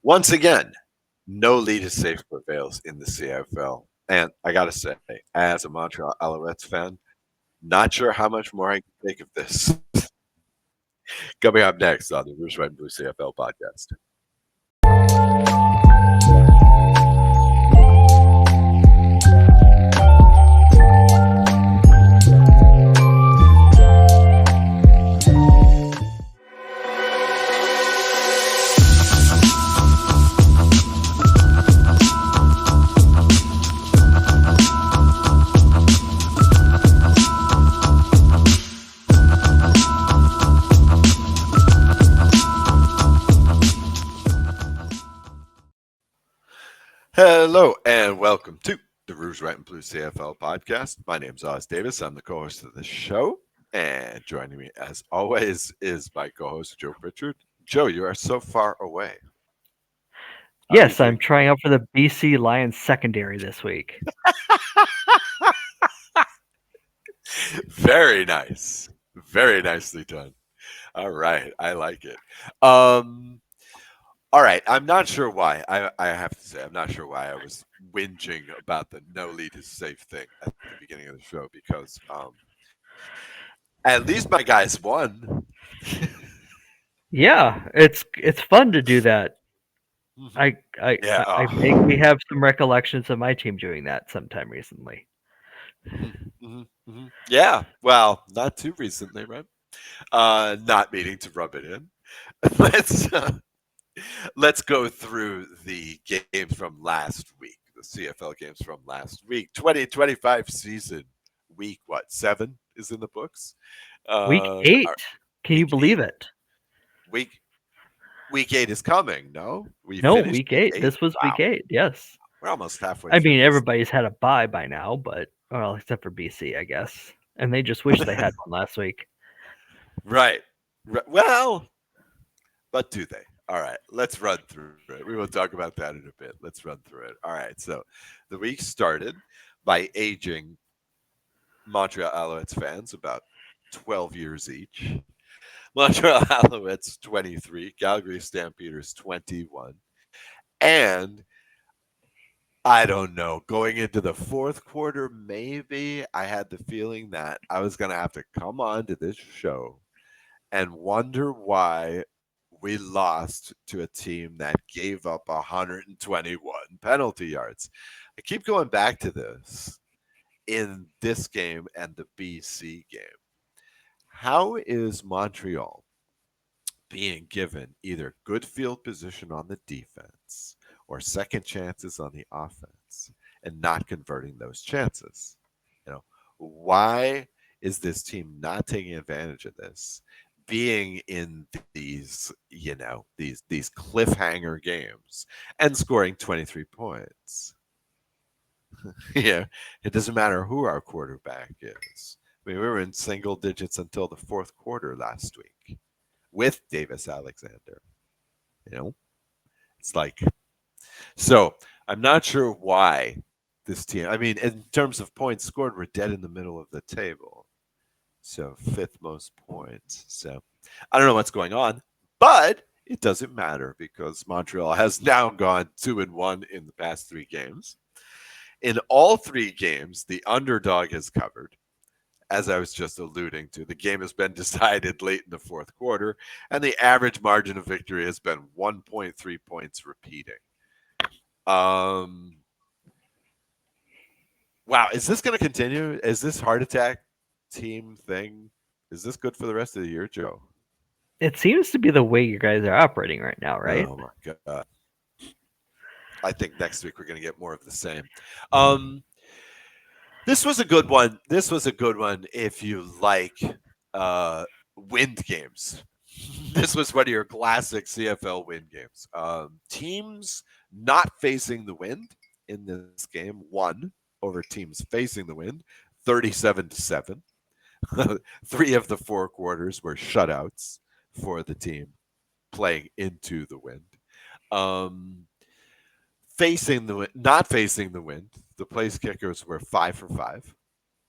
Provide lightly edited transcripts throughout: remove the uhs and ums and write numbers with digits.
Once again, no lead is safe prevails in the CFL. And I got to say, as a Montreal Alouettes fan, not sure how much more I can take of this. Coming up next on the Rouge, White, and Blue CFL podcast. Hello and welcome to the Rouge, White, and Blue CFL podcast. My name's Oz Davis. I'm the co-host of the show. And joining me, as always, is my co-host, Joe Pritchard. Joe, you are so far away. Yes, I'm trying out for the BC Lions secondary this week. Very nice. Very nicely done. All right. I like it. All right. I'm not sure why. I have to say, I'm not sure why I was whinging about the no lead is safe thing at the beginning of the show because at least my guys won. Yeah, it's fun to do that. I I Yeah. I vaguely have some recollections of my team doing that sometime recently. Yeah. Well, not too recently, right? Not meaning to rub it in. Let's let's go through the games from last week. The CFL games from last week. 2025 season. Week what? 7 is in the books. Week Uh, 8. our- Can you week 8. believe it? Week week 8 is coming. No, we No, finished week week 8. 8. This was Wow, week 8. Yes. we're almost halfway I through mean, this. everybody's had a bye by now, but well, except for BC, I guess. And they just wish they had one last week. Right. Well, but do they? All right, let's run through it. We will talk about that in a bit. Let's run through it. All right, so the week started by aging Montreal Alouettes fans about 12 years each. Montreal Alouettes 23, Calgary Stampeders 21. And I don't know, going into the fourth quarter, maybe I had the feeling that I was going to have to come on to this show and wonder why we lost to a team that gave up 121 penalty yards. I keep going back to this in this game and the BC game. How is Montreal being given either good field position on the defense or second chances on the offense and not converting those chances? You know, why is this team not taking advantage of this? Being in these, these cliffhanger games and scoring 23 points. Yeah, it doesn't matter who our quarterback is. I mean, we were in single digits until the fourth quarter last week with Davis Alexander. You know, it's like, so I'm not sure why this team, I mean, in terms of points scored, we're dead in the middle of the table. So fifth most points. So I don't know what's going on, but it doesn't matter because Montreal has now gone 2-1 in the past 3 games. In all 3 games, the underdog has covered. As I was just alluding to, the game has been decided late in the fourth quarter, and the average margin of victory has been 1.3 points repeating. Wow, is this going to continue? Is this heart attack team thing? Is this good for the rest of the year, Joe? It seems to be the way you guys are operating right now, right? Oh my god! I think next week we're going to get more of the same. This was a good one. This was a good one if you like wind games. This was one of your classic CFL wind games. Teams not facing the wind in this game won over teams facing the wind, 37-7. 3 of the 4 quarters were shutouts for the team playing into the wind. Facing the wind, not facing the wind, the place kickers were 5 for 5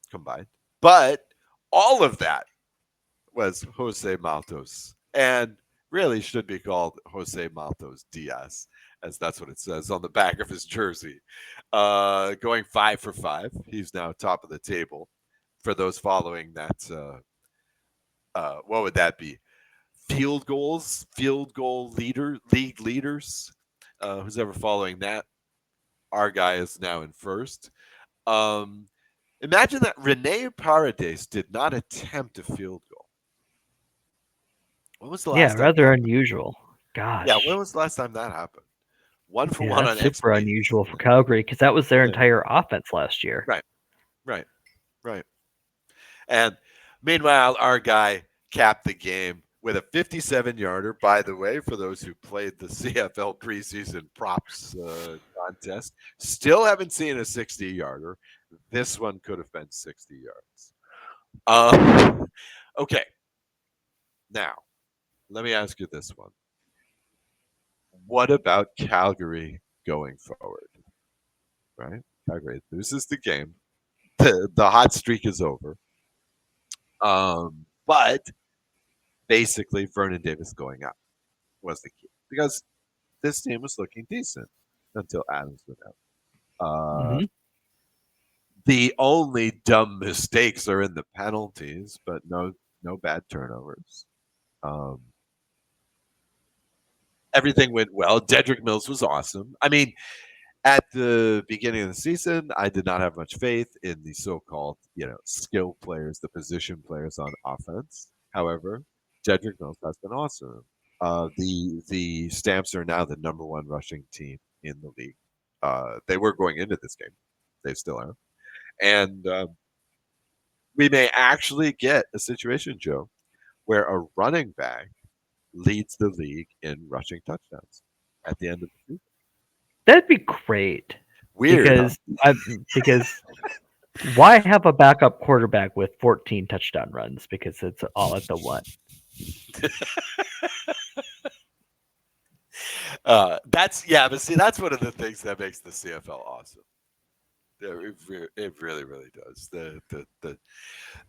combined. But all of that was Jose Maltos. And really should be called Jose Matos Diaz, as that's what it says on the back of his jersey. Going 5 for 5. He's now top of the table. For those following that, what would that be? Field goal league leaders. Who's ever following that? Our guy is now in first. Um, Imagine that Rene Paredes did not attempt a field goal. When was the Yeah, last time that rather happened? unusual. Yeah, when Gosh. was the last time that happened? One for Yeah, one that's on super XP. unusual for Calgary because that was their Yeah, entire offense last year. right, right, right. And meanwhile, our guy capped the game with a 57-yarder. By the way, for those who played the CFL preseason props contest, still haven't seen a 60-yarder. This one could have been 60 yards. Okay, now let me ask you this one. What about Calgary going forward? Right? Calgary loses the game. The hot streak is over. But basically, Vernon Davis going up was the key because this team was looking decent until Adams went out. Uh, Hmm. the only dumb mistakes are in the penalties, but no bad turnovers. Um, Everything went well. Dedrick Mills was awesome. I mean, at the beginning of the season, I did not have much faith in the so-called, skill players, the position players on offense. However, Jedrick Mills has been awesome. The Stamps are now the number one rushing team in the league. They were going into this game; they still are, and we may actually get a situation, Joe, where a running back leads the league in rushing touchdowns at the end of the season. That'd be great Weird, huh? because because why have a backup quarterback with 14 touchdown runs because it's all at the one. That's yeah, but see, that's one of the things that makes the CFL awesome. Yeah, it really, really does.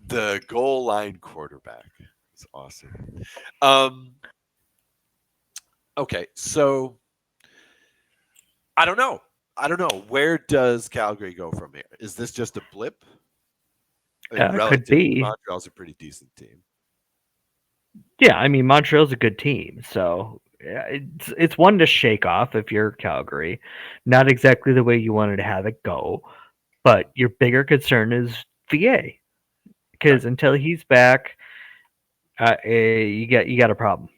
The goal line quarterback is awesome. Um, okay, so I don't know. I don't know. Where does Calgary go from here? Is this just a blip? I mean, Could relatively, be. Montreal's a pretty decent team. Yeah, I mean Montreal's a good team, so yeah, it's one to shake off if you're Calgary. Not exactly the way you wanted to have it go, but your bigger concern is VA Right. because until he's back, you got a problem.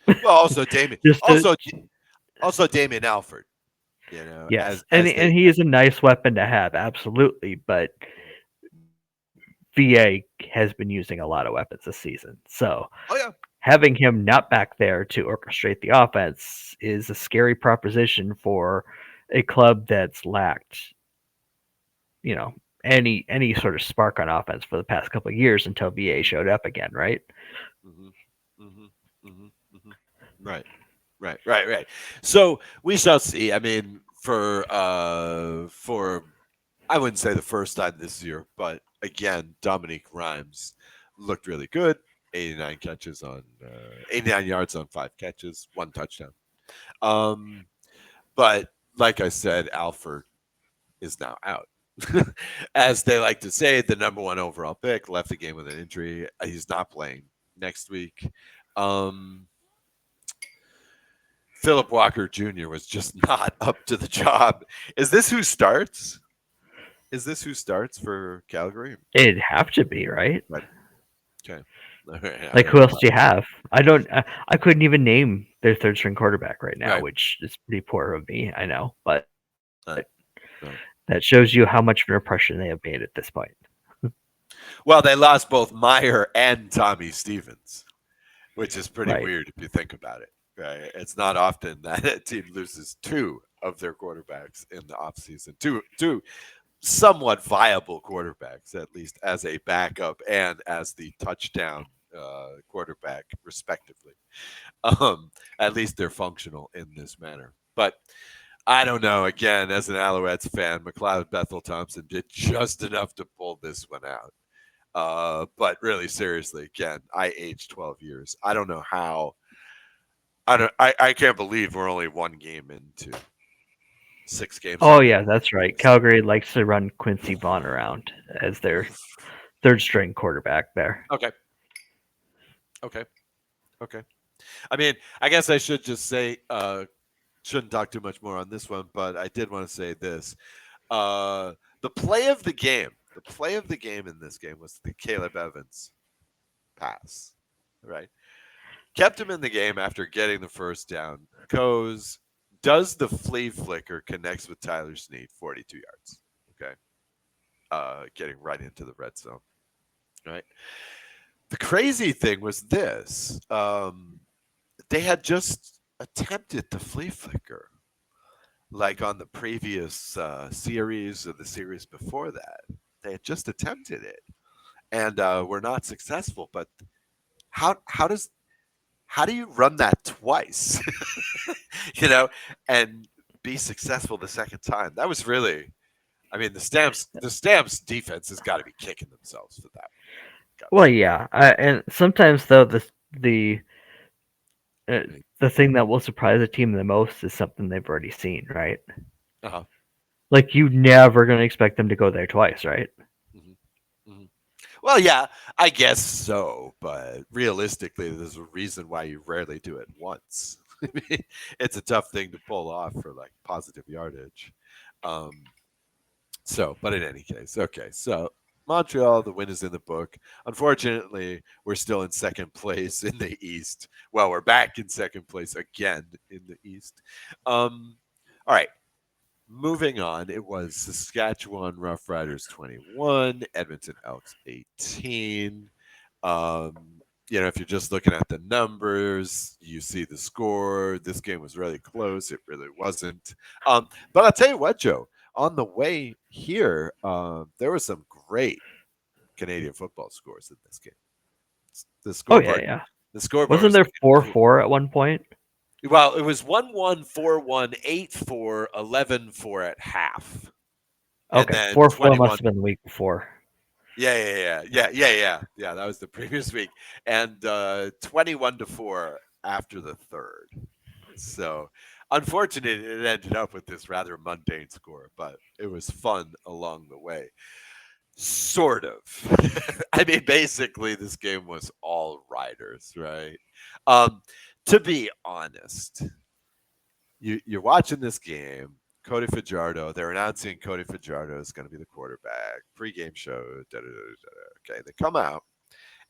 Well, also Damien, Just to also Damien Alford. yes, As and as they. and he is a nice weapon to have, absolutely, but VA has been using a lot of weapons this season. So Oh yeah. having him not back there to orchestrate the offense is a scary proposition for a club that's lacked, you know, any sort of spark on offense for the past couple of years until VA showed up again, right? hmm hmm hmm hmm Right. Right, right, right. So we shall see. I mean, for I wouldn't say the first time this year, but again, Dominique Rhymes looked really good. 89 yards on 5 catches, 1 touchdown. Um, but like I said, Alford is now out. As they like to say, the number one overall pick left the game with an injury. He's not playing next week. Um, Philip Walker Jr. was just not up to the job. Is this who starts? Is this who starts for Calgary? It'd have to be, right? Right. Okay. All right. I Like don't who know. else do you have? I don't. I couldn't even name their third string quarterback right now, Right. which is pretty poor of me. I know, but Right. Right. that shows you how much of an impression they have made at this point. Well, they lost both Meyer and Tommy Stevens, which is pretty Right. weird if you think about it. Right? It's not often that a team loses two of their quarterbacks in the offseason. Two somewhat viable quarterbacks, at least as a backup and as the touchdown quarterback, respectively. At least they're functional in this manner. But I don't know. Again, as an Alouettes fan, McLeod Bethel Thompson did just enough to pull this one out. But really, seriously, again, I aged 12 years. I don't know how. I can't believe we're only one game into 6 games Oh into yeah, the that's regular right. season. Calgary likes to run Quincy Vaughn around as their third string quarterback there. Okay. Okay. Okay. I mean, I guess I should just say shouldn't talk too much more on this one, but I did want to say this. Uh the play of the game. The play of the game in this game was the Caleb Evans pass. Right? Kept him in the game after getting the first down. Goes, does the flea flicker, connects with Tyler Snead, 42 yards. Okay. Getting right into the red zone. Right. The crazy thing was this. They had just attempted the flea flicker, like on the previous series or the series before that. They had just attempted it and were not successful. But how does how do you run that twice? you know, and be successful the second time? That was really. I mean, the Stamps defense has got to be kicking themselves for that. Got to Well, be. yeah, and sometimes though the uh, the thing that will surprise a team the most is something they've already seen, right? Uh-huh. Like you never gonna expect them to go there twice, right? hmm hmm Well, yeah, I guess so, but realistically, there's a reason why you rarely do it once. I mean, it's a tough thing to pull off for like positive yardage. Um, but in any case, okay. So Montreal, the win is in the book. Unfortunately, we're still in second place in the East. Well, we're back in second place again in the East. Um, all right. Moving on, it was Saskatchewan Roughriders 21, Edmonton Elks 18. If you're just looking at the numbers, you see the score. This game was really close. It really wasn't. But I'll tell you what, Joe, on the way here, there were some great Canadian football scores in this game. The Oh yeah, scoreboard, yeah. the scoreboard Wasn't was there 4-4 at one point? well, it was 1-1, 4-1, 8-4, 11-4 at half. And Okay, then 4-4 must 21. have been the week before. Yeah. That was the previous week, and 21-4 after the third. So, unfortunately, it ended up with this rather mundane score, but it was fun along the way. Sort of. I mean, basically, this game was all riders, right? Um, to be honest, you're watching this game. Cody Fajardo, they're announcing Cody Fajardo is going to be the quarterback. Pre-game show, da, da, da, da, okay, they come out,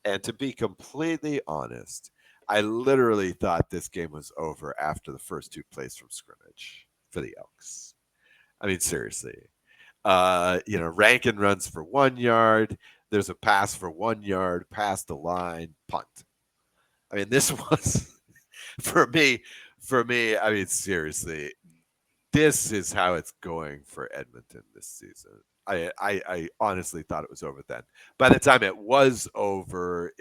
and to be completely honest, I literally thought this game was over after the first two plays from scrimmage for the Elks. I mean, seriously. Rankin runs for 1 yard. There's a pass for 1 yard, past the line, punt. I mean, this was for me. For me, I mean, seriously, this is how it's going for Edmonton this season. I honestly thought it was over then. By the time it was over,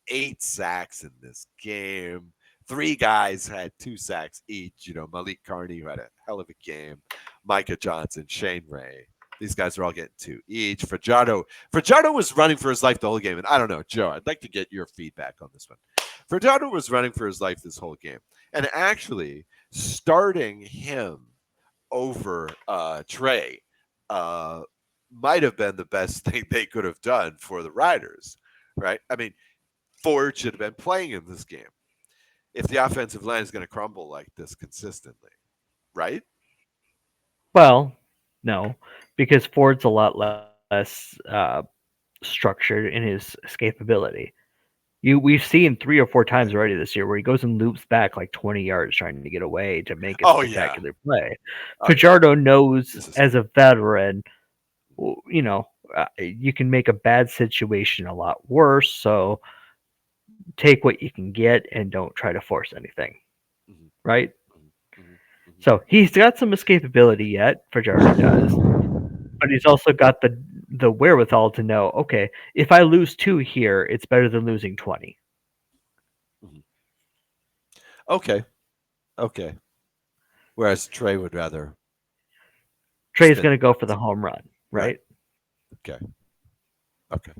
8 sacks in this game. Three guys had 2 sacks each. Malik Carney, who had a hell of a game. Micah Johnson, Shane Ray. These guys are all getting 2 each. Fajardo was running for his life the whole game. And I don't know, Joe, I'd like to get your feedback on this one. Fajardo was running for his life this whole game. And actually, starting him over Trey uh, might have been the best thing they could have done for the Riders, right? I mean, Ford should have been playing in this game if the offensive line is going to crumble like this consistently, right? Well, no, because Ford's a lot less structured in his escapability. We've seen 3 or 4 times already this year where he goes and loops back like 20 yards trying to get away to make a Oh yeah, spectacular play. oh yeah. Fajardo knows This is as a veteran, you can make a bad situation a lot worse. So take what you can get and don't try to force anything, mhm, right? mhm, mhm, mhm. So he's got some escapability yet. Fajardo does, but he's also got the wherewithal to know, okay, if I lose 2 here, it's better than losing 20. Mhm. Okay, okay. Whereas Trey would rather Trey's spin going the to go for the ball. home run, Right. right? Okay. Okay.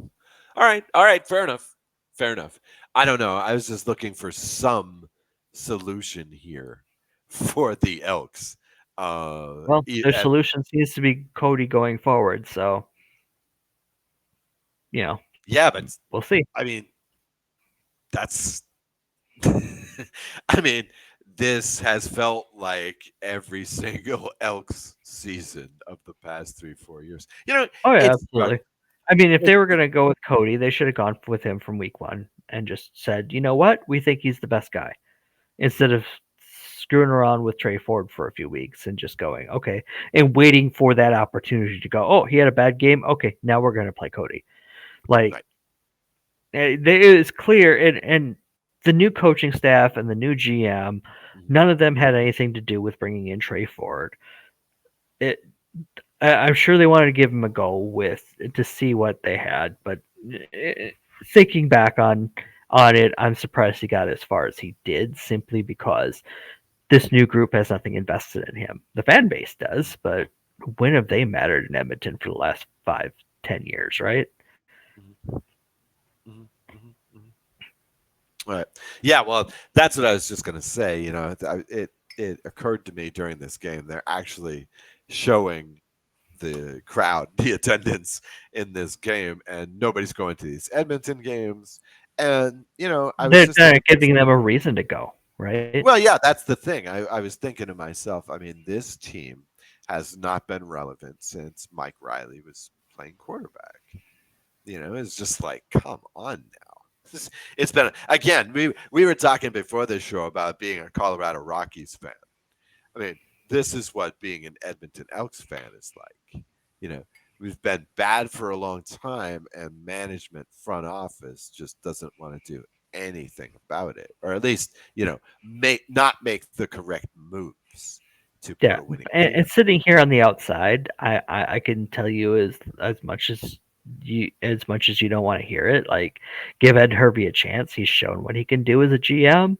All right. All right. Fair enough. Fair enough. I don't know. I was just looking for some solution here for the Elks. Well, their And solution seems to be Cody going forward. So you know, yeah, but we'll see. I mean, that's I mean, this has felt like every single Elks season of the past 3, 4 years. Oh yeah, It's absolutely. I mean, if it's they were going to go with Cody, they should have gone with him from week one and just said, you know what, we think he's the best guy, instead of screwing around with Trey Ford for a few weeks and just going okay and waiting for that opportunity to go. Oh, he had a bad game. Okay, now we're going to play Cody. Like right. it is clear, and the new coaching staff and the new GM, Mhm, none of them had anything to do with bringing in Trey Ford. It I'm sure they wanted to give him a go with to see what they had, but eh, thinking back on it, I'm surprised he got as far as he did, simply because this new group has nothing invested in him. The fan base does, but when have they mattered in Edmonton for the last 5, 10 years, right? mhm, mhm, mhm, mhm. Right. Yeah, well, that's what I was just going to say. It occurred to me during this game they're actually showing the crowd, the attendance in this game, and nobody's going to these Edmonton games. And I was just They're thinking to giving myself, them a reason to go, right? well, yeah, that's the thing. I was thinking to myself, I mean, this team has not been relevant since Mike Riley was playing quarterback. It's just like, come on now. It's been again. We were talking before this show about being a Colorado Rockies fan. I mean, this is what being an Edmonton Elks fan is like. You know, we've been bad for a long time, and management, front office, just doesn't want to do anything about it, or at least make the correct moves to put a Yeah, winning team. and sitting here on the outside, I can tell you as much as you don't want to hear it. Like, give Ed Hervey a chance. He's shown what he can do as a GM.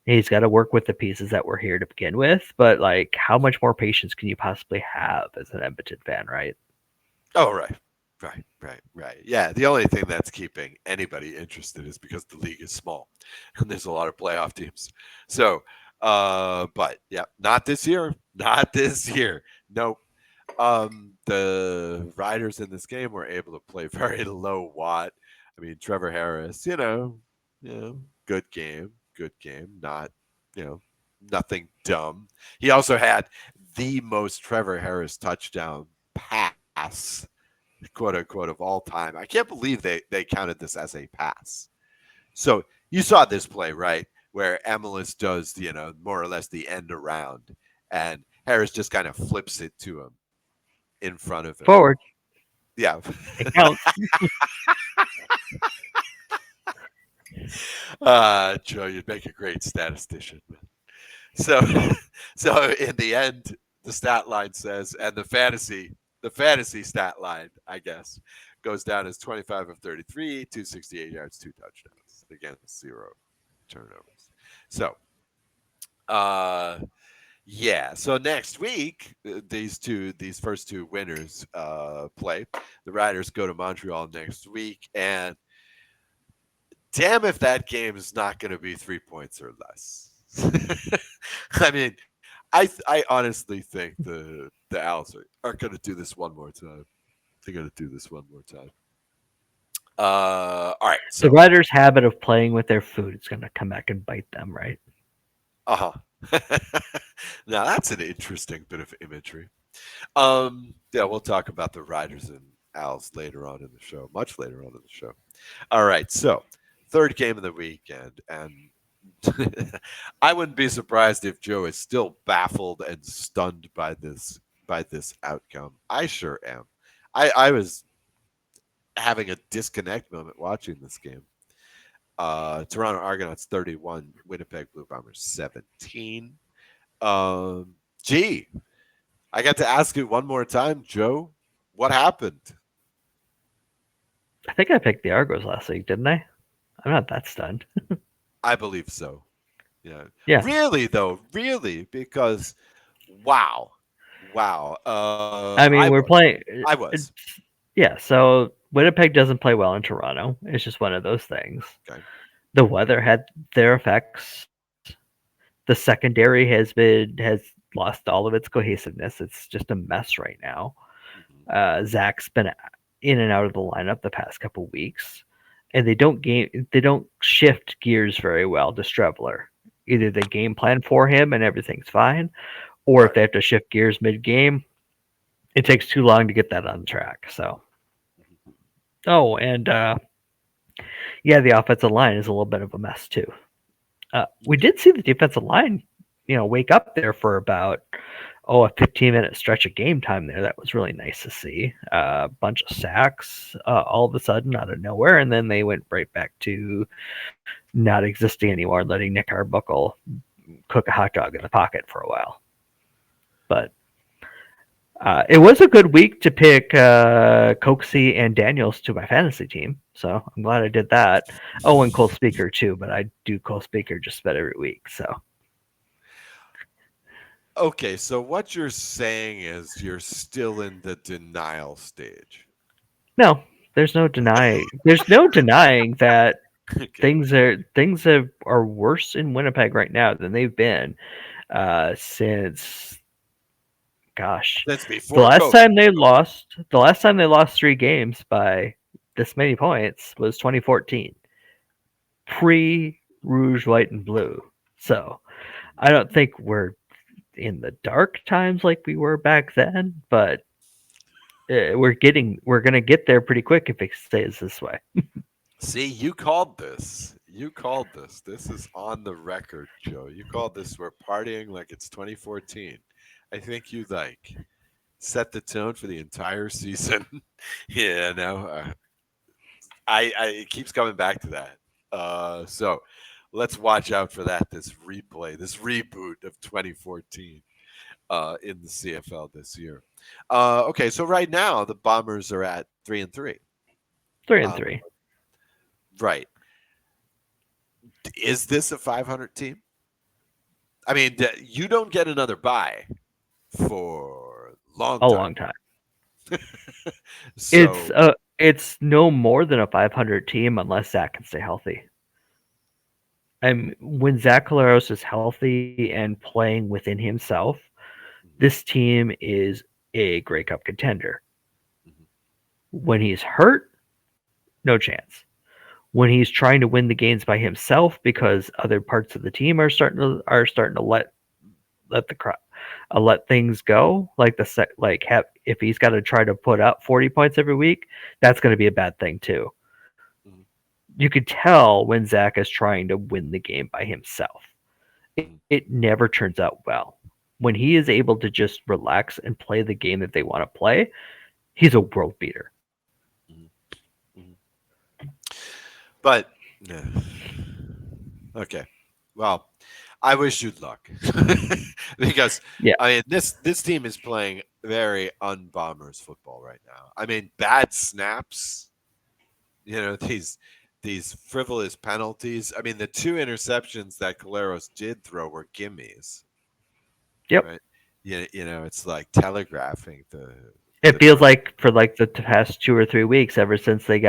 He's got to work with the pieces that were here to begin with. But like, how much more patience can you possibly have as an Edmonton fan, right? Oh, right. Right, right, right. Yeah, the only thing that's keeping anybody interested is because the league is small and there's a lot of playoff teams. So, but yeah, not this year. Not this year. Nope. The riders in this game were able to play very low watt. I mean, Trevor Harris, good game, good game. Not, you know, nothing dumb. He also had the most Trevor Harris touchdown pass, quote unquote, of all time. I can't believe they counted this as a pass. So you saw this play, right? Where Emelis does, more or less the end around, and Harris just kind of flips it to him in front of him. Forward, Yeah. it counts. Joe, you'd make a great statistician. So, so in the end, the stat line says, and the fantasy stat line, I guess, goes down as 25 of 33, 268 yards, 2 touchdowns against 0 turnovers. So, uh, yeah. So next week, these first two winners play. The Riders go to Montreal next week, and damn if that game is not going to be 3 points or less. I mean, I honestly think the Owls are going to do this one more time. They're going to do this one more time. All right. The So, Riders' habit of playing with their food is going to come back and bite them, right? uh-huh. Now that's an interesting bit of imagery. Yeah, we'll talk about the Riders and Owls later on in the show, much later on in the show. All right. So, third game of the weekend, and I wouldn't be surprised if Joe is still baffled and stunned by this outcome. I sure am. I was having a disconnect moment watching this game. Toronto Argonauts 31, Winnipeg Blue Bombers 17. Gee, I got to ask you one more time, Joe. What happened? I think I picked the Argos last week, didn't I? I'm not that stunned. I believe so. Yeah. Yeah, Really though, really, because wow. Wow. I I mean we're was. playing. I was. Yeah, so Winnipeg doesn't play well in Toronto. It's just one of those things. Okay. The weather had their effects. The secondary has lost all of its cohesiveness. It's just a mess right now. Mhm. Zach's been in and out of the lineup the past couple weeks, and they don't shift gears very well to Strebler. Either they game plan for him and everything's fine, or if Right. they have to shift gears mid game, it takes too long to get that on track. So, Mhm. oh, and yeah, the offensive line is a little bit of a mess too. We Okay. did see the defensive line, wake up there for about a 15-minute stretch of game time there. That was really nice to see. A bunch of sacks all of a sudden out of nowhere, and then they went right back to not existing anymore, letting Nick Arbuckle cook a hot dog in the pocket for a while. But it was a good week to pick Coxie and Daniels to my fantasy team, so I'm glad I did that. Oh, and Cole Speaker too, but I do Cole Speaker just about every week. So Okay, so what you're saying is you're still in the denial stage. no, there's no denying that Okay. are worse in Winnipeg right now than they've been since gosh That's before COVID. the last time they lost 3 games by this many points was 2014, pre Rouge, White, and Blue. So I don't think we're in the dark times like we were back then, but we're gonna get there pretty quick if it stays this way. See, you called this. You called this. This is on the record, Joe. You called this. We're partying like it's 2014. I think you set the tone for the entire season. Yeah, no, I it keeps coming back to that. So let's watch out for that. This replay, this reboot of 2014 in the CFL this year. Okay, so right now the Bombers are at 3-3. 3-3. Um, right. Is this a 500 team? I mean, you don't get another bye for a long A time. long time. So, It's no more than a 500 team unless Zach can stay healthy. And when Zach Collaros is healthy and playing within himself, mhm, this team is a Grey Cup contender. mhm, When he's hurt, no chance. When he's trying to win the games by himself because other parts of the team are starting to let the let things go, like if he's got to try to put up 40 points every week, that's going to be a bad thing too. mhm, You could tell when Zach is trying to win the game by himself. mhm, It never turns out well. When he is able to just relax and play the game that they want to play, he's a world beater. mhm, mhm. But yeah. Okay. Well, I wish you luck because Yeah. I mean this team is playing very unbombers football right now. I mean, bad snaps. These frivolous penalties. I mean, the two interceptions that Caleros did throw were gimmies, Yep. right? It's like telegraphing the It feels direction. like for like the past 2 or 3 weeks, they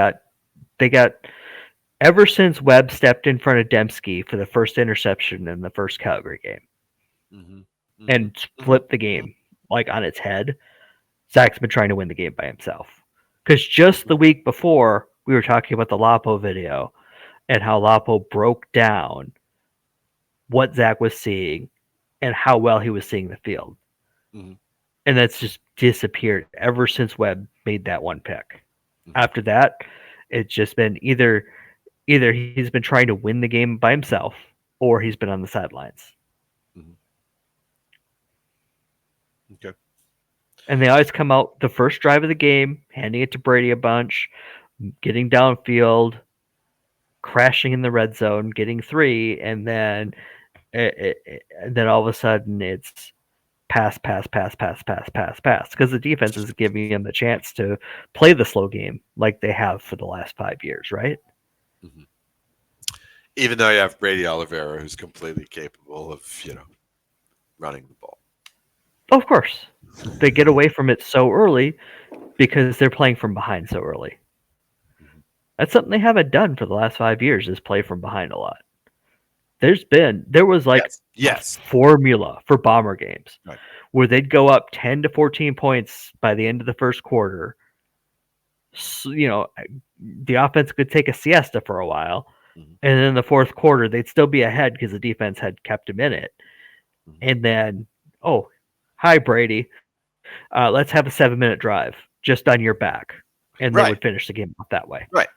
got ever since Webb stepped in front of Dembski for the first interception in the first Calgary game Hmm. Hmm. and Hmm. flipped the game like on its head, Zach's been trying to win the game by himself. Because just the week before, we were talking about the Lapo video and how Lapo broke down what Zach was seeing and how well he was seeing the field. Hmm. And that's just disappeared ever since Webb made that one pick. Hmm. After that, it's just been either he's been trying to win the game by himself or he's been on the sidelines. Hmm. Okay. And they always come out the first drive of the game, handing it to Brady a bunch, getting downfield, crashing in the red zone, getting 3, and then all of a sudden it's pass, pass, pass, pass, pass, pass, pass, because the defense is giving him the chance to play the slow game like they have for the last 5 years, right? Hmm. Even though you have Brady Oliveira, who's completely capable of running the ball. Of course, they get away from it so early because they're playing from behind so early. Mhm. That's something they haven't done for the last 5 years is play from behind a lot. there was like Yes. a Yes. formula for Bomber games Right. where they'd go up 10 to 14 points by the end of the first quarter. So, the offense could take a siesta for a while, Mhm, and then in the fourth quarter they'd still be ahead because the defense had kept them in it. mhm. And then, oh, hi Brady, let's have a 7-minute drive just on your back, and they would Right. finish the game off that way. Right.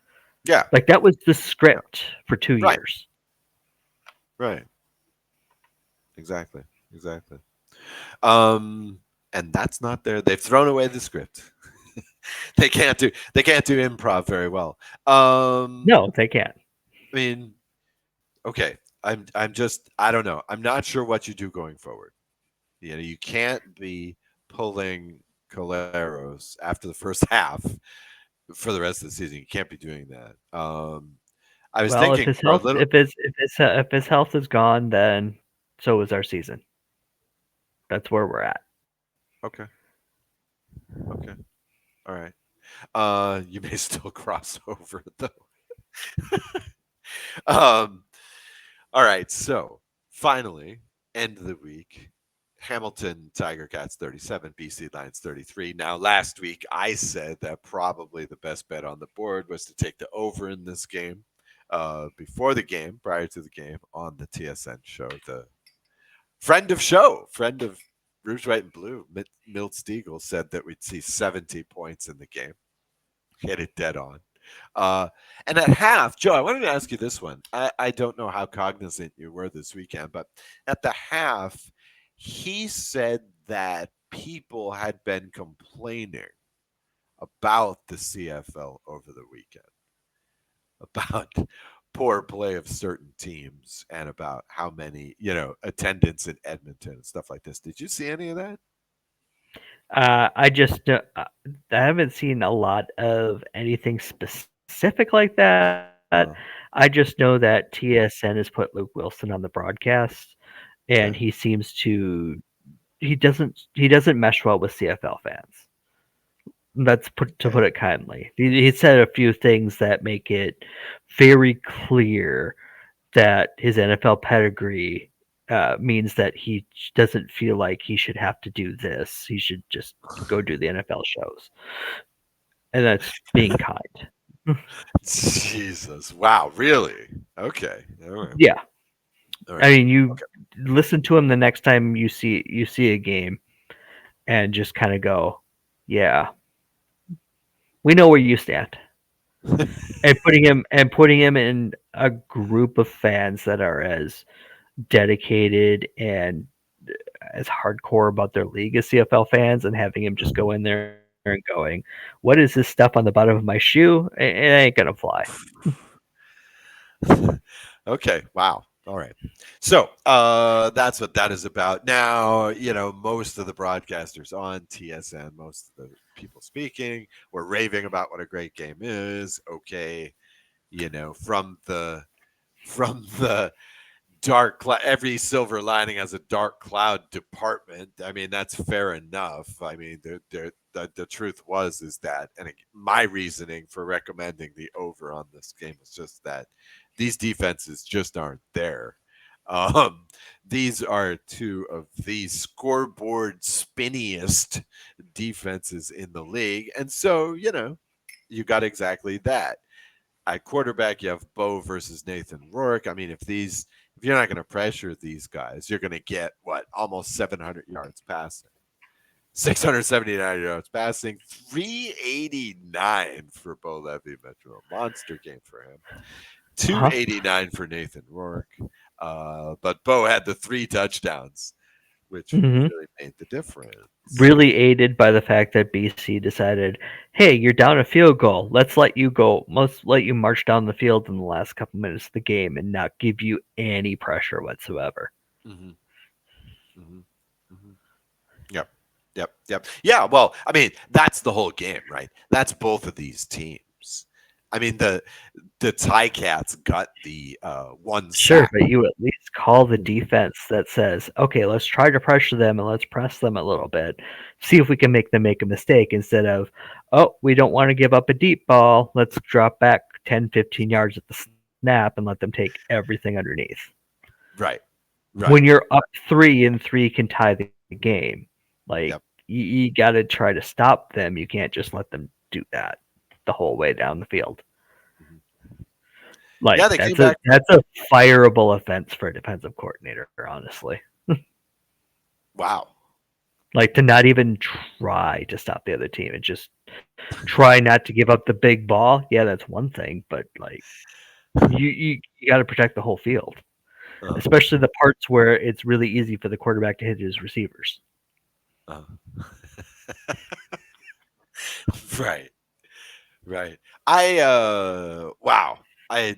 Yeah. Like that was the Yeah. script for 2 Right. years. Right. Exactly. Exactly. Um, and that's not there. They've thrown away the script. They can't do improv very well. No, they can't. I mean, okay. I'm just I don't know. I'm not sure what you do going forward. You can't be pulling Caleros after the first half for the rest of the season. You can't be doing that. I was Well, if thinking his for a health little. if his health is gone, then so is our season. That's where we're at. Okay. Okay. All right. You may still cross over though. Um, all right. So finally, end of the week. Hamilton Tiger Cats 37, BC Lions 33. Now, last week I said that probably the best bet on the board was to take the over in this game. Before the game, prior to the game, on the TSN show, the friend of Rouge, White, and Blue, Milt Stiegel, said that we'd see 70 points in the game. Hit it dead on. Uh, and at half, Joe, I wanted to ask you this one. I don't know how cognizant you were this weekend, but at the half, he said that people had been complaining about the CFL over the weekend, about poor play of certain teams and about how many, attendance in Edmonton and stuff like this. Did you see any of that? I haven't seen a lot of anything specific like that. I Uh, just know that TSN has put Luke Wilson on the broadcast, and he okay. seems to he doesn't mesh well with CFL fans. That's to put Okay. it kindly. He said a few things that make it very clear that his NFL pedigree means that he doesn't feel like he should have to do this. He should just go do the NFL shows, and that's being kind. Jesus. Wow. Really? Okay. All right. Yeah, All I right. mean, you Okay. listen to him the next time you see a game, and just kind of go, yeah, we know where you stand. And putting him in a group of fans that are as dedicated and as hardcore about their league as CFL fans, and having him just go in there and going, "What is this stuff on the bottom of my shoe?" It ain't gonna fly. Okay. Wow. All right. So that's what that is about. Now, most of the broadcasters on TSN, most of the people speaking, were raving about what a great game is. Okay. From the dark every silver lining has a dark cloud department. I mean, that's fair enough. I mean, the truth is that, and my reasoning for recommending the over on this game is just that these defenses just aren't there. um these are two of the scoreboard spinniest defenses in the league, and so you got exactly that. At quarterback, you have Bo versus Nathan Rourke. I mean, if you're not going to pressure these guys, you're going to get what, almost 700 yards passing, 679 yards passing, 389 for Bo Levy Metro, monster game for him. Uh-huh. 289 for Nathan Rourke. But Bo had the 3 touchdowns, which hmm really made the difference. Really aided by the fact that BC decided, hey, you're down a field goal. Let's let you go. Let's let you march down the field in the last couple minutes of the game and not give you any pressure whatsoever. Mm-hmm, mm-hmm, mm-hmm. Yep. Yep. Yep. Yeah. Well, I mean, that's the whole game, right? That's both of these teams. I mean, the Cats got the one Sure, sack. but you at least call the defense that says, okay, let's try to pressure them and let's press them a little bit. See if we can make them make a mistake instead of, oh, we don't want to give up a deep ball. Let's drop back 10, 15 yards at the snap and let them take everything underneath. Right. Right. When you're up 3 and 3 can tie the game, like Yep. you got to try to stop them. You can't just let them do that the whole way down the field. Mhm. Yeah, Like they came back. that's a fireable offense for a defensive coordinator, honestly. Wow. Like to not even try to stop the other team and just try not to give up the big ball. Yeah, that's one thing, but like you got to protect the whole field, Uh, especially the parts where it's really easy for the quarterback to hit his receivers. uh. Right. Right. Wow. I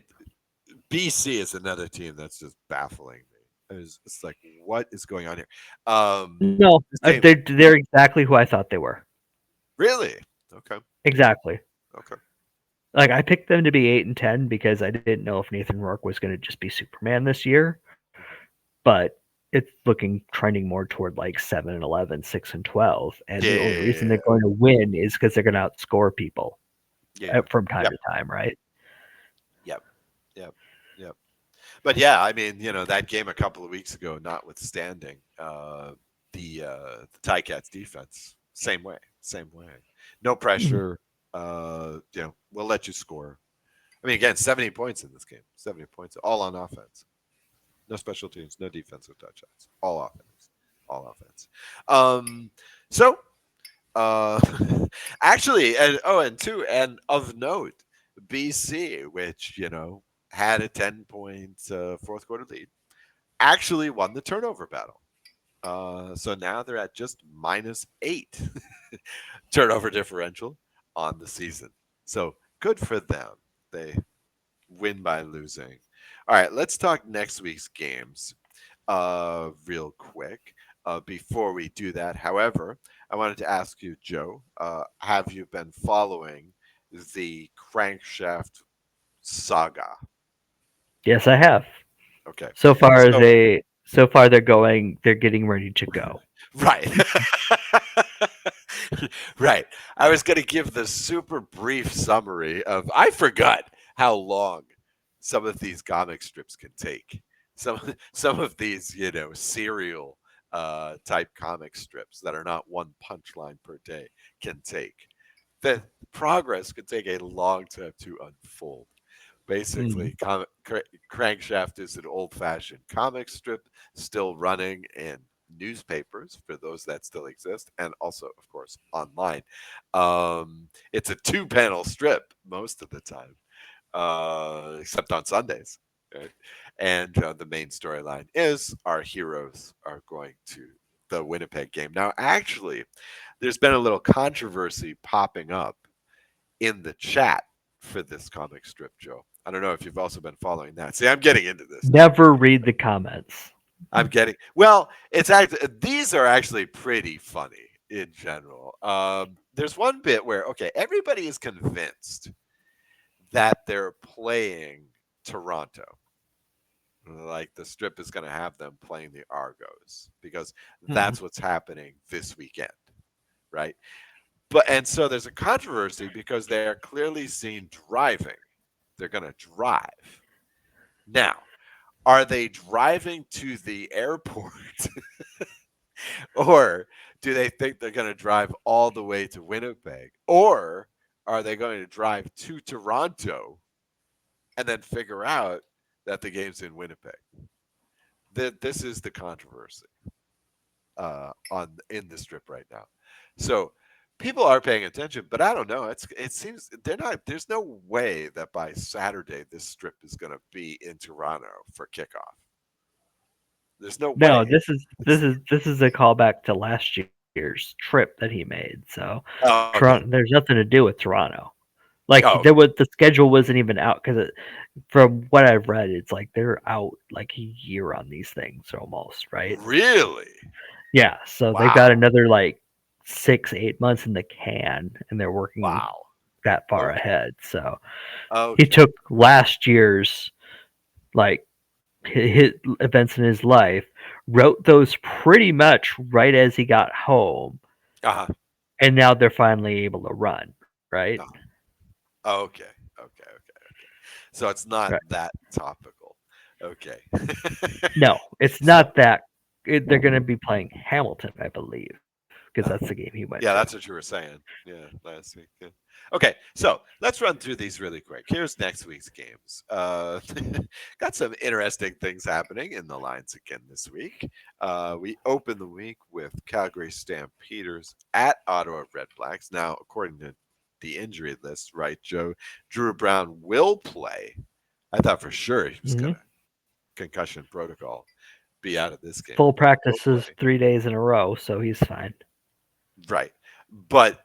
BC is another team that's just baffling me. It's like, what is going on here? No, This game, they're exactly who I thought they were. really? Okay. Exactly. Okay. Like I picked them to be 8-10 because I didn't know if Nathan Rourke was going to just be Superman this year, Mhm. but it's looking trending more toward like 7-11, 6-12, and the only reason they're Yeah. going to win is because they're going to outscore people Yeah. from time Yep. to time, right? Yep. Yep. Yep. But yeah, I mean, that game a couple of weeks ago, notwithstanding, the Ticats defense, same way, same way. No Mhm. pressure. We'll let you score. I mean, again, 70 points in this game. 70 points, all on offense. No special teams, no defensive touchdowns. All offense. All offense. Um, so uh, actually, and of note, BC, which had a 10-point fourth quarter lead, actually won the turnover battle. So now they're at just -8 turnover differential on the season. So good for them. They win by losing. All right, let's talk next week's games real quick. Before we do that, however, I wanted to ask you, Joe, have you been following the crankshaft saga? Yes, I have. Okay. So, So far they're getting ready to go. right. Right. I was going to give the super brief summary of I forgot how long some of these comic strips can take. Some of these, serial type comic strips that are not one punchline per day can take. The progress could take a long time to unfold. Mhm. Basically, Crankshaft is an old-fashioned comic strip still running in newspapers for those that still exist, and also, of course, online. It's a two-panel strip most of the time, except on Sundays. Right? And the main storyline is our heroes are going to the Winnipeg game. Now, actually, there's been a little controversy popping up in the chat for this comic strip, Joe. I don't know if you've also been following that. See, I'm getting into this now. Never read the comments. I'm getting well. It's actually these are actually pretty funny in general. There's one bit where everybody is convinced that they're playing Toronto. Like the strip is going to have them playing the Argos because Mhm. that's what's happening this weekend, right? And so there's a controversy because they are clearly seen driving. They're going to drive. Now, are they driving to the airport or do they think they're going to drive all the way to Winnipeg? Or are they going to drive to Toronto and then figure out that the game's in Winnipeg? This is the controversy on in the strip right now. So people are paying attention, but I don't know. It seems they're not. There's no way that by Saturday this strip is going to be in Toronto for kickoff. There's no No, way. this is a callback to last year's trip that he made. So Oh, okay. Toronto, there's nothing to do with Toronto. Like Oh, there was the schedule wasn't even out because from what I've read, it's like they're out like a year on these things almost, right? really? Yeah, so they've got Wow. another like 6, 8 months in the can, and they're working Wow. that far Okay. ahead. So he Okay. took last year's like his events in his life, wrote those pretty much right as he got home, Uh-huh. and now they're finally able to run, right? Uh-huh. Okay. Okay. Okay. Okay. So it's not Right. that topical. Okay. No, it's So not that. They're going to be playing Hamilton, I believe, because that's the game he went to. yeah, that's what you were saying. Yeah, last week. Yeah. Okay, so let's run through these really quick. Here's next week's games. Got some interesting things happening in the lines again this week. We open the week with Calgary Stampeders at Ottawa Red Blacks. Now, according to the injury list, right, Joe, Drew Brown will play. I thought for sure he was Hmm. going to concussion protocol be out of this game, Full but he will practices play. 3 days in a row, so he's fine. Right. But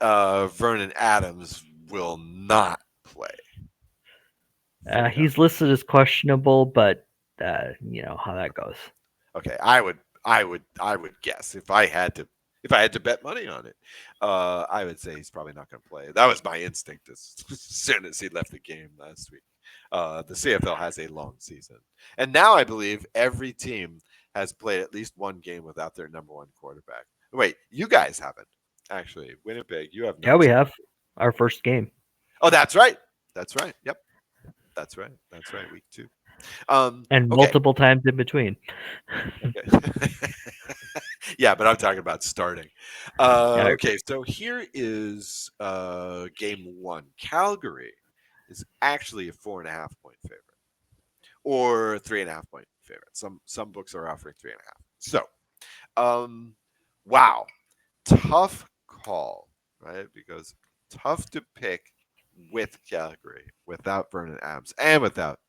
Vernon Adams will not play for He's Calgary. listed as questionable, but you know how that goes. Okay, I would guess if I had to bet money on it, I would say he's probably not going to play. That was my instinct as soon as he left the game last week. The CFL has a long season, and now I believe every team has played at least one game without their number one quarterback. Wait, you guys haven't actually. Winnipeg, you have Yeah, not we started. have our first game, Oh, that's right. That's right. Yep. That's right. That's right. Week 2. and Okay. multiple times in between. Okay. Yeah, but I'm talking about starting. Yeah, I agree. Okay, so here is game 1. Calgary is actually a 4.5 point favorite, or 3.5 point favorite. Some books are offering 3.5. So, um, wow, tough call, right? Because tough to pick with Calgary without Vernon Adams and without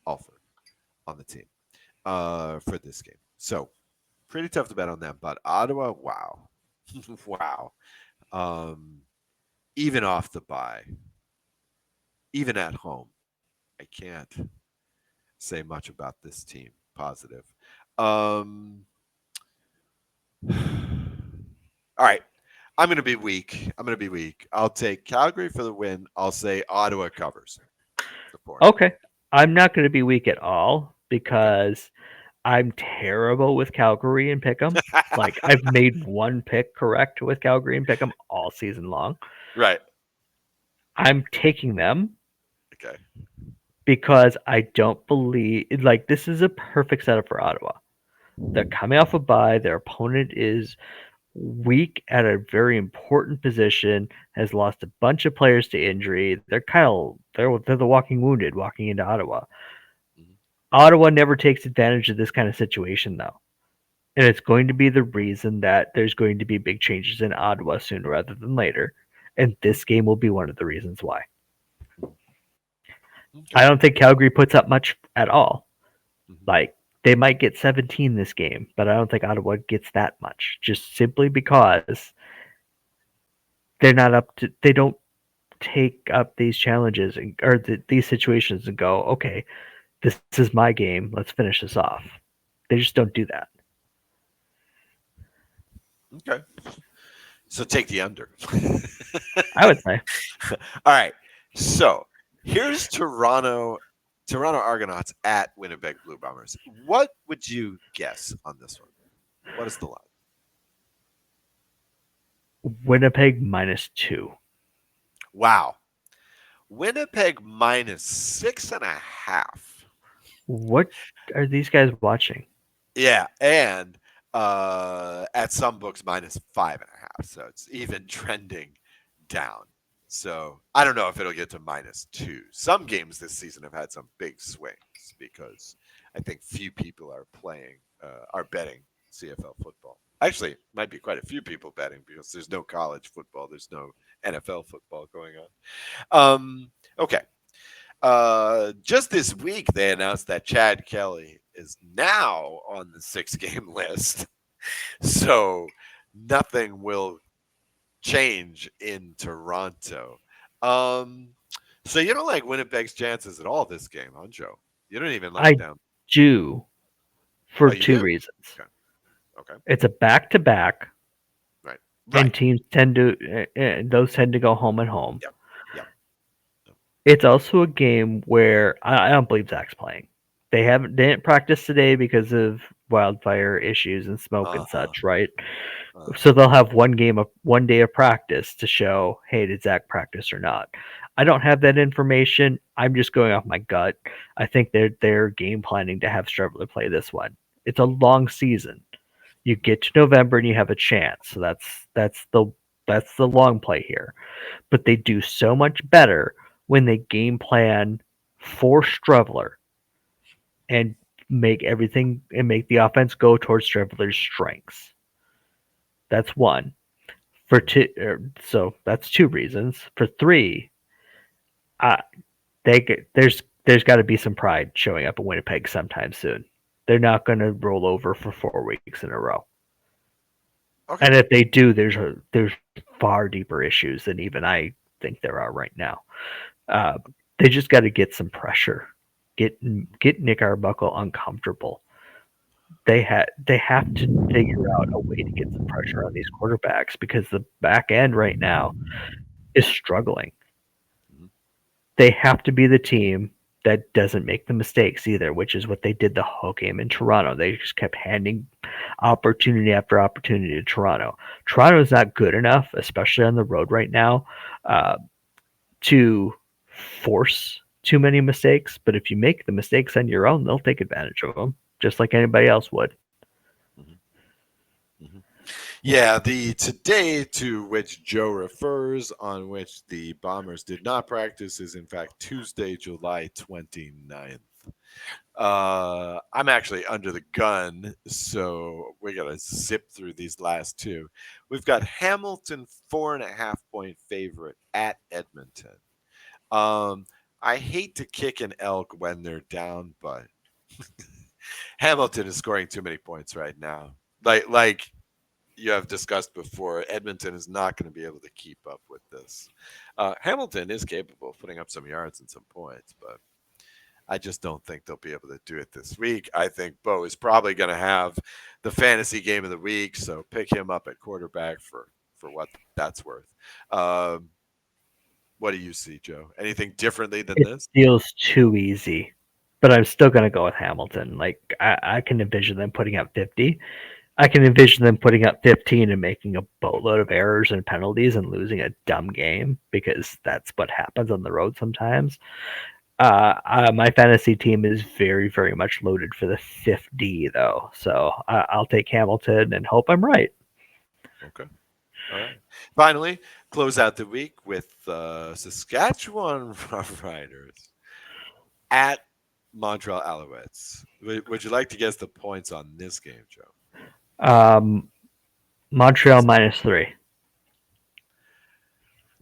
Alford on the team for this game. So pretty tough to bet on them. But Ottawa, wow, wow. Um, even off the bye, even at home, I can't say much about this team positive. Um, all right. I'm going to be weak. I'm going to be weak. I'll take Calgary for the win. I'll say Ottawa covers the 4.5. Okay, I'm not going to be weak at all Okay. because I'm terrible with Calgary and Pick'em. Like I've made one pick correct with Calgary and Pick'em all season long. Right. I'm taking them Okay. because I don't believe like this is a perfect setup for Ottawa. They're coming off a bye. Their opponent is weak at a very important position. Has lost a bunch of players to injury. They're the walking wounded walking into Ottawa. Mhm. Ottawa never takes advantage of this kind of situation though. And it's going to be the reason that there's going to be big changes in Ottawa sooner rather than later. And this game will be one of the reasons why. Okay. I don't think Calgary puts up much at all. Mhm. Like, they might get 17 this game, but I don't think Ottawa gets that much. Just simply because they don't take up these challenges or these situations and go, okay, this is my game. Let's finish this off. They just don't do that. Okay. So take the under. I would say. All right. So here's Toronto Argonauts at Winnipeg Blue Bombers. What would you guess on this one? What is the line? Winnipeg -2. Wow. Winnipeg minus 6.5. What are these guys watching? Yeah, and at some books minus 5.5. So it's even trending down. So I don't know if it'll get to -2. Some games this season have had some big swings because I think few people are betting CFL football. Actually, might be quite a few people betting because there's no college football, there's no NFL football going on. Okay. Just this week, they announced that Chad Kelly is now on the 6 game list. So nothing will change in Toronto. Um, so you don't like Winnipeg's chances at all this game, huh, Joe? You don't even like I them. do Oh, for you two do? reasons. Okay. Okay. It's a back to back, Right. and Right. teams tend to those tend to go home and home. Yep. Yep. Yep. It's also a game where I don't believe Zach's playing. They didn't practice today because of wildfire issues and smoke and Uh-huh. such, right? Uh, So they'll have one day of practice to show, hey, did Zach practice or not? I don't have that information. I'm just going off my gut. I think they're game planning to have Strevler play this one. It's a long season. You get to November and you have a chance. So that's the long play here. But they do so much better when they game plan for Strevler and make the offense go towards Strevler's strengths. That's one. For two, so that's two reasons. For three, uh, there's got to be some pride showing up in Winnipeg sometime soon. They're not going to roll over for 4 weeks in a row. okay. And if they do, there's far deeper issues than even I think there are right now. Uh, they just got to get some pressure, get Nick Arbuckle uncomfortable. They have to figure out a way to get some pressure on these quarterbacks because the back end right now is struggling. Mhm. They have to be the team that doesn't make the mistakes either, which is what they did the whole game in Toronto. They just kept handing opportunity after opportunity to Toronto. Toronto is not good enough, especially on the road right now, uh, to force too many mistakes. But if you make the mistakes on your own, they'll take advantage of them, just like anybody else would. Mhm. Mhm. Yeah, the today to which Joe refers, on which the Bombers did not practice, is in fact Tuesday, July 29th. I'm actually under the gun, so we got to zip through these last two. We've got Hamilton 4.5 point favorite at Edmonton. Um, I hate to kick an elk when they're down, but Hamilton is scoring too many points right now. Like you have discussed before, Edmonton is not going to be able to keep up with this. Hamilton is capable of putting up some yards and some points, but I just don't think they'll be able to do it this week. I think Bo is probably going to have the fantasy game of the week, so pick him up at quarterback for what that's worth. Um, what do you see, Joe? Anything differently than It this? feels too easy, but I'm still going to go with Hamilton. Like, I can envision them putting up 50. I can envision them putting up 15 and making a boatload of errors and penalties and losing a dumb game because that's what happens on the road sometimes. My fantasy team is very, very much loaded for the 50, though. So I'll take Hamilton and hope I'm right. Okay. All right. Finally, close out the week with Saskatchewan Roughriders at Montreal Alouettes. Would you like to guess the points on this game, Joe? Um, Montreal -3.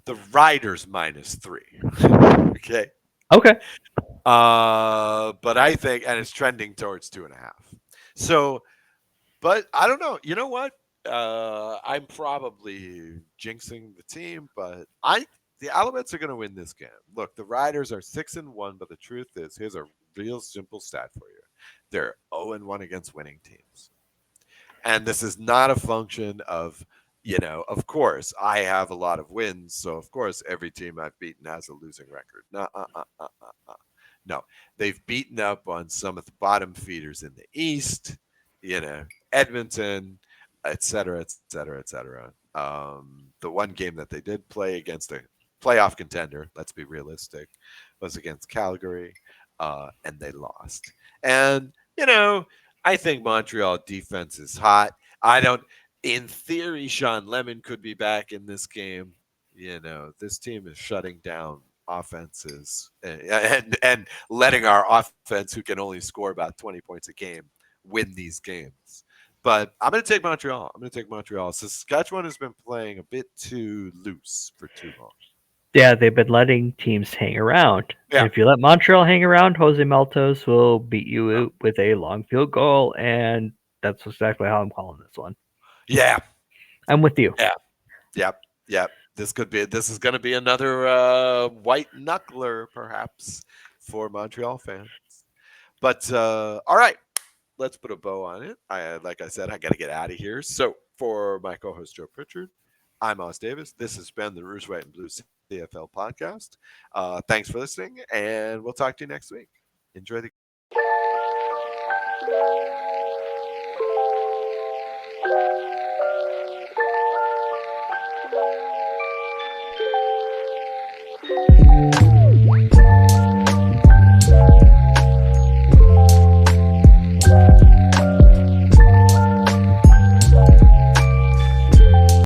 The Riders -3. Okay. Okay. But I think, and it's trending towards 2.5. So, but I don't know. You know what? I'm probably jinxing the team, but the Alouettes are going to win this game. Look, the Riders are 6-1, but the truth is, here's a real simple stat for you: they're 0-1 against winning teams. And this is not a function of, of course, I have a lot of wins. So, of course, every team I've beaten has a losing record. No, no, they've beaten up on some of the bottom feeders in the East, Edmonton, et cetera, et cetera, et cetera. The one game that they did play against a playoff contender, let's be realistic, was against Calgary, and they lost. And, I think Montreal defense is hot. I don't. In theory, Sean Lemon could be back in this game. This team is shutting down offenses and letting our offense, who can only score about 20 points a game, win these games. But I'm going to take Montreal. I'm going to take Montreal. Saskatchewan has been playing a bit too loose for too long. Yeah, they've been letting teams hang around. And Yeah. if you let Montreal hang around, Jose Maltos will beat Oh, you with a long field goal, and that's exactly how I'm calling this one. yeah. I'm with you. Yeah. Yep. Yep. This is going to be another white knuckler, perhaps, for Montreal fans. But all right, let's put a bow on it. Like I said, I got to get out of here. So for my co-host Joe Pritchard, I'm Oz Davis. This has been the Rouge, White, and Blue CFL podcast. Thanks for listening, and we'll talk to you next week. Enjoy the